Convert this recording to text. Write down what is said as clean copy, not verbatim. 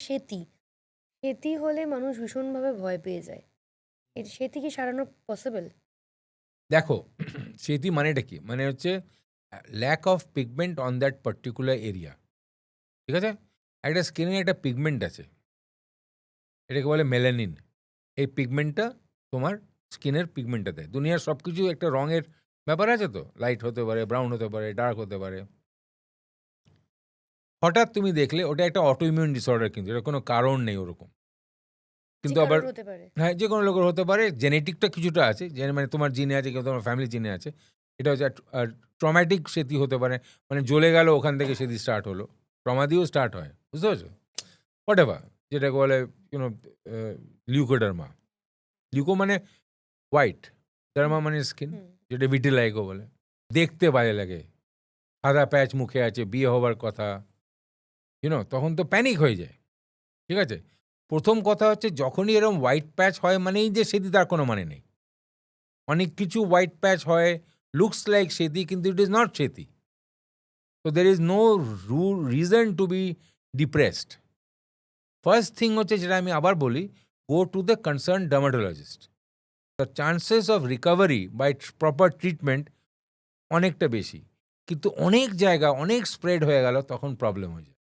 সেতি। সেতি হলে মানুষ ভীষণভাবে ভয় পেয়ে যায়। সেতি কি সারানো পসিবল? দেখো সেটি মানেটা কি? মানে হচ্ছে lack of pigment on that particular area. ঠিক আছে? একটা স্কিনে একটা পিগমেন্ট আছে। এটাকে বলে মেলানিন। এই পিগমেন্টটা তোমার স্কিনের পিগমেন্টটা দেয়। দুনিয়ার সবকিছু একটা রঙের ব্যাপার আছে তো। লাইট হতে পারে, ব্রাউন হতে পারে, ডার্ক হতে পারে। হঠাৎ তুমি দেখলে ওটা একটা অটো ইমিউন ডিসঅর্ডার কিন্তু। এটার কোনো কারণ নেই ওরকম। যে কিন্তু আবার কারোর হতে পারে। হ্যাঁ, যেকোনো লোকের হতে পারে। জেনেটিকটা কিছুটা আছে। মানে তোমার জিনে আছে, কেউ তোমার ফ্যামিলি জিনে আছে। এটা হচ্ছে ট্রমাটিক সেতি হতে পারে। মানে জ্বলে গেল ওখান থেকে সেতি স্টার্ট হলো। ট্রমা দিয়েও স্টার্ট হয়। বুঝতে পেরেছো? হোয়াটএভার যেটাকে বলে ইউ নো লিউকোডার্মা। লিউকো মানে হোয়াইট, হুম, ডার্মা মানে স্কিন, হুম। যেটা ভিটিলাইগো বলে। দেখতে বাজে লাগে। সাদা প্যাচ মুখে আছে, বিয়ে হবার কথা। তখন তো প্যানিক হয়ে যায়। ঠিক আছে? ১ম কথা হচ্ছে যখনই এরকম হোয়াইট প্যাচ হয় মানেই যে সেতি তার কোনো মানে নেই। অনেক কিছু হোয়াইট প্যাচ হয়, লুকস লাইক সেতি কিন্তু ইট ইস নট সেতি। So there is no reason to be depressed. First thing হচ্ছে যেটা আমি আবার বলি, go to the concern dermatologist. The chances of recovery by proper treatment অনেকটা বেশি। কিন্তু অনেক জায়গা অনেক স্প্রেড হয়ে গেল তখন প্রবলেম হয়ে যায়।